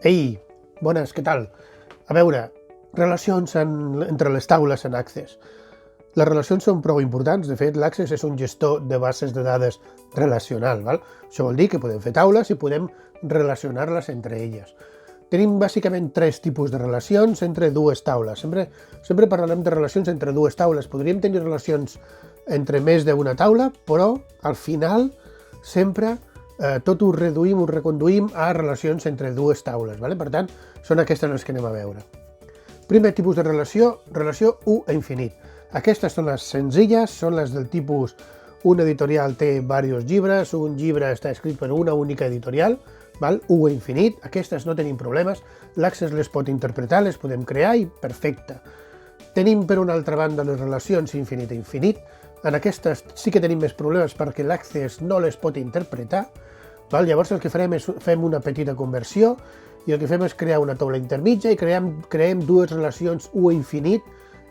Ei, bones, què tal? A veure, relacions entre les taules en Access. Les relacions són prou importants, de fet l'Access és un gestor de bases de dades relacional, val? Això vol dir que podem fer taules i podem relacionar-les entre elles. Tenim bàsicament tres tipus de relacions entre dues taules. Sempre parlarem de relacions entre dues taules. Podríem tenir relacions entre més d'una taula, però al final sempre tot ho reduïm, ho reconduïm a relacions entre dues taules. Vale? Per tant, són aquestes les que anem a veure. Primer tipus de relació, relació U a infinit. Aquestes són les senzilles, són les del tipus un editorial té diversos llibres, un llibre està escrit per una única editorial, val? U a infinit, aquestes no tenim problemes, l'Access les pot interpretar, les podem crear i perfecte. Tenim per una altra banda les relacions infinit a infinit, en aquestes sí que tenim més problemes perquè l'Access no les pot interpretar, val? Llavors el que farem és fem una petita conversió i el que fem és crear una taula intermitja i creem dues relacions U a infinit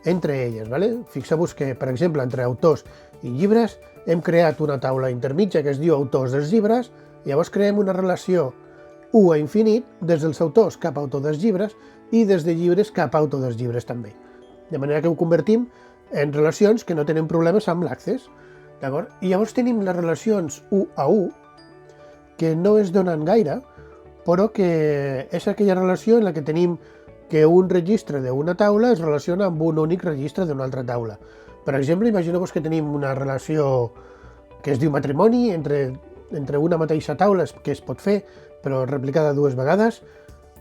entre elles. Vale? Fixeu-vos que, per exemple, entre autors i llibres hem creat una taula intermitja que es diu autors dels llibres, i llavors creem una relació U a infinit des dels autors cap a autor dels llibres i des de llibres cap a autor dels llibres també. De manera que ho convertim en relacions que no tenen problemes amb l'Access. I llavors tenim les relacions U a U, que no es donen gaire, però que és aquella relació en la que tenim que un registre d'una taula es relaciona amb un únic registre d'una altra taula. Per exemple, imagineu-vos que tenim una relació que es diu matrimoni entre una mateixa taula que es pot fer, però replicada dues vegades,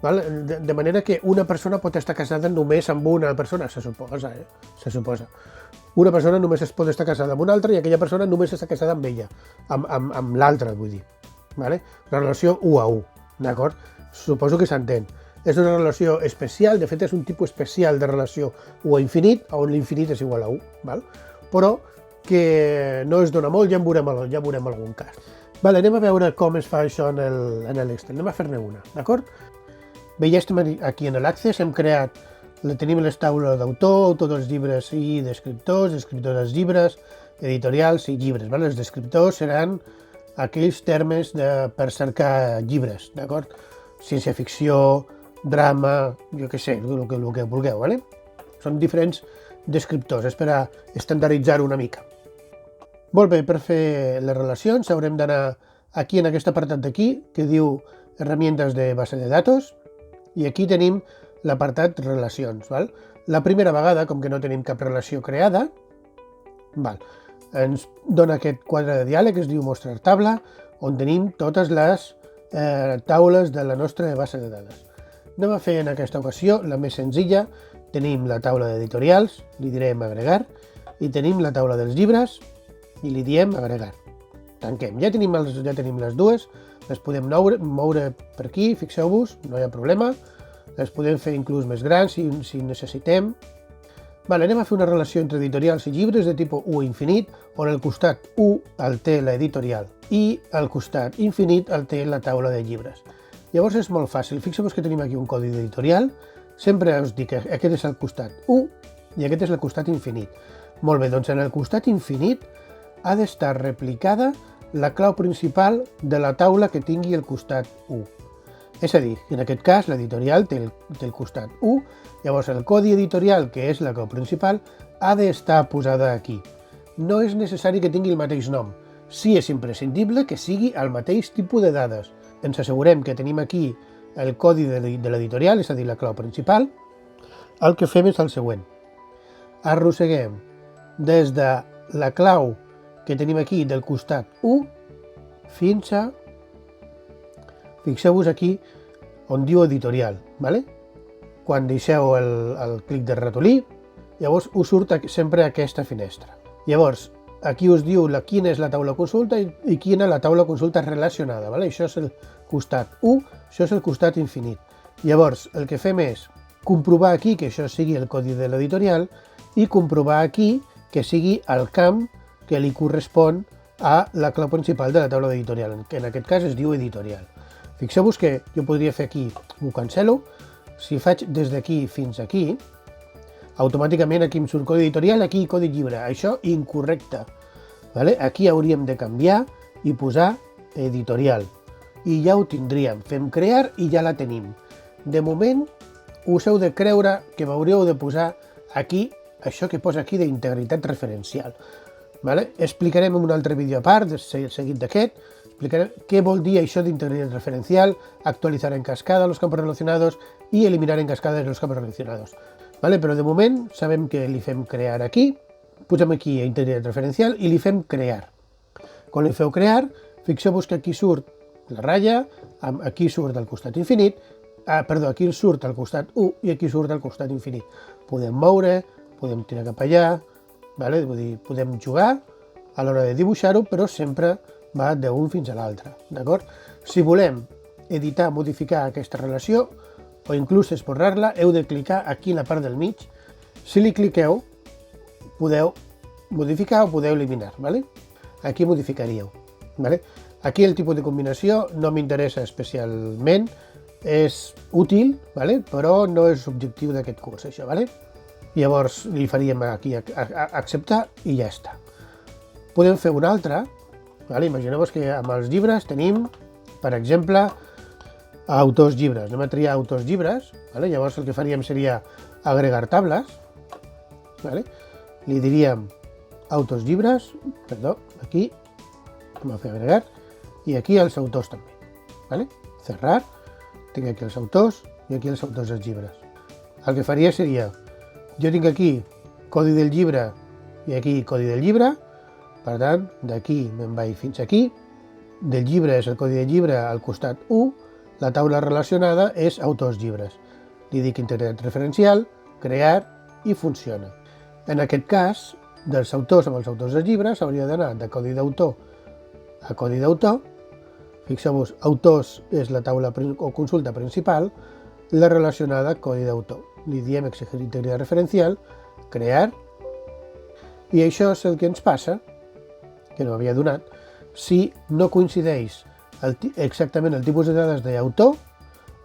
val? De manera que una persona pot estar casada només amb una persona, se suposa. Una persona només es pot estar casada amb una altra i aquella persona només està casada amb ella, amb l'altra, vull dir. Vale? La relació U a U, d'acord? Suposo que s'entén. És una relació especial, de fet és un tipus especial de relació U a infinit, on l'infinit és igual a U, val? Però que no es dona molt, ja en veurem algun cas. Vale, anem a veure com es fa això en l'Excel, anem a fer-ne una, d'acord? Bé, ja estem aquí en l'Access, tenim les taules d'autor, autor dels llibres i d'escriptors, escriptors dels llibres, editorials i llibres. Vale? Els descriptors seran aquells termes per cercar llibres, d'acord? Ciència-ficció, drama, jo què sé, el que vulgueu, vale? Són diferents descriptors, és per a estandarditzar-ho una mica. Molt bé, per fer les relacions haurem d'anar aquí en aquest apartat d'aquí, que diu herramientas de base de datos, i aquí tenim l'apartat relacions. Val? La primera vegada, com que no tenim cap relació creada, ens dona aquest quadre de diàleg que es diu mostrar taula, on tenim totes les taules de la nostra base de dades. Anem a fer en aquesta ocasió la més senzilla. Tenim la taula d'editorials, li direm agregar, i tenim la taula dels llibres, i li diem agregar. Tanquem. Ja tenim les dues, les podem moure per aquí, fixeu-vos, no hi ha problema. Les podem fer inclús més grans si necessitem. Anem a fer una relació entre editorials i llibres de tipus U infinit, on al costat U el té l'editorial i al costat infinit el té la taula de llibres. Llavors és molt fàcil, fixeu-vos que tenim aquí un codi d'editorial, sempre us dic que aquest és el costat U i aquest és el costat infinit. Molt bé, doncs en el costat infinit ha d'estar replicada la clau principal de la taula que tingui el costat U. És a dir, en aquest cas l'editorial té el costat U, llavors el codi editorial, que és la clau principal, ha d'estar posada aquí. No és necessari que tingui el mateix nom. Sí és imprescindible que sigui el mateix tipus de dades. Ens assegurem que tenim aquí el codi de l'editorial, és a dir, la clau principal. El que fem és el següent. Arrosseguem des de la clau que tenim aquí del costat U fins a... Fixeu-vos aquí on diu editorial. Vale? Quan deixeu el clic del ratolí, llavors us surt sempre aquesta finestra. Llavors, aquí us diu quina és la taula consulta i quina la taula consulta relacionada. Vale? Això és el costat U, això és el costat infinit. Llavors, el que fem és comprovar aquí que això sigui el codi de l'editorial i comprovar aquí que sigui el camp que li correspon a la clau principal de la taula d'editorial, que en aquest cas es diu editorial. Fixeu-vos que jo podria fer aquí, ho cancelo, si faig des d'aquí fins aquí, automàticament aquí em surt codi editorial, aquí codi llibre, això incorrecte. Vale? Aquí hauríem de canviar i posar editorial. I ja ho tindríem. Fem crear i ja la tenim. De moment, us heu de creure que m'hauríeu de posar aquí, això que posa aquí d'integritat referencial. Vale? Explicarem en un altre vídeo a part, seguit d'aquest, explicarem què vol dir això d'integritat referencial, actualitzar en cascada los campos relacionados i eliminar en cascada los campos relacionados. Vale? Però de moment sabem que li fem crear aquí, posem aquí integritat referencial i li fem crear. Quan li feu crear, fixeu-vos que aquí surt la ratlla, aquí surt al costat infinit, aquí surt al costat 1 i aquí surt al costat infinit. Podem moure, podem tirar cap allà, vale? Vull dir, podem jugar a l'hora de dibuixar-ho, però sempre va d'un fins a l'altre. Si volem editar, modificar aquesta relació, o inclús esborrar-la, heu de clicar aquí a la part del mig. Si li cliqueu, podeu modificar o podeu eliminar. Vale? Aquí modificaríeu. Vale? Aquí el tipus de combinació no m'interessa especialment, és útil, vale? Però no és objectiu d'aquest curs, això. Vale? Llavors li faríem aquí acceptar i ja està. Podem fer una altra. Vale? Imagineu-vos que amb els llibres tenim, per exemple, autors llibres. Anem a triar autors llibres. Vale? Llavors el que faríem seria agregar tables. Vale? Li diríem autors llibres, perdó, aquí, anem a fer agregar, i aquí els autors també. Vale? Cerrar, tinc aquí els autors i aquí els autors dels llibres. El que faria seria, jo tinc aquí codi del llibre i aquí codi del llibre, per tant, d'aquí me'n vaig fins aquí, del llibre és el codi del llibre al costat 1, la taula relacionada és autors llibres. Li dic integritat referencial, crear i funciona. En aquest cas, dels autors amb els autors dels llibres hauria d'anar de codi d'autor a codi d'autor. Fixeu-vos, autors és la taula o consulta principal, la relacionada codi d'autor. Li diem exigir integritat referencial, crear, i això és el que ens passa, que no havia donat, si no coincideix exactament el tipus de dades d'autor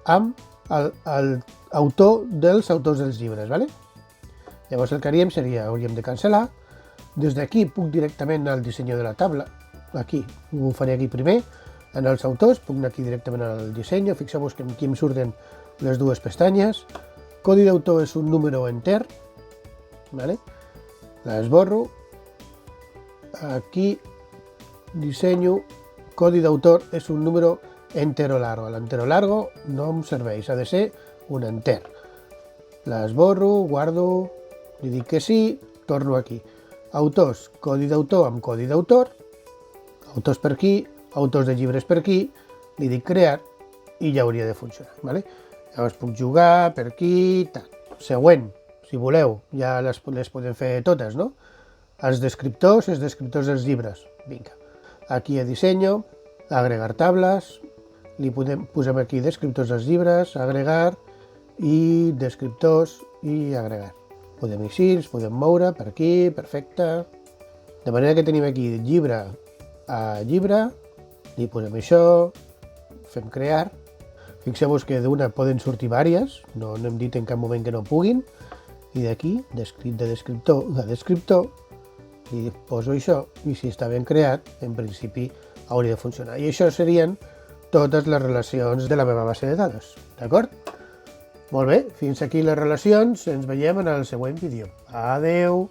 amb l'autor dels autors dels llibres. Vale? Llavors el que haríem seria, hauríem de cancel·lar. Des d'aquí puc directament anar al disseny de la taula. Aquí, ho faré aquí primer. En els autors puc anar aquí directament al disseny. Fixeu-vos que aquí em surten les dues pestanyes. Codi d'autor és un número enter. Vale? L'esborro. Aquí, dissenyo. Codi d'autor és un número entero largo. L'entero largo no em serveix, ha de ser un enter. L'esborro, guardo, li dic que sí, torno aquí. Autors, codi d'autor amb codi d'autor, autors per aquí, autors de llibres per aquí, li dic crear i ja hauria de funcionar. Vale? Llavors puc jugar per aquí, tal. Següent, si voleu, ja les podem fer totes, no? Els descriptors dels llibres. Vinga. Aquí a dissenyo, agregar tables, li posem aquí descriptors dels llibres, agregar i descriptors i agregar. Podem ir així, els podem moure per aquí, perfecte. De manera que tenim aquí llibre a llibre, li posem això, fem crear. Fixeu-vos que d'una poden sortir diverses, no hem dit en cap moment que no puguin. I d'aquí, de descriptor a descriptor, li poso això i si està ben creat, en principi hauria de funcionar. I això serien totes les relacions de la meva base de dades, d'acord? Molt bé, fins aquí les relacions, ens veiem en el següent vídeo. Adeu!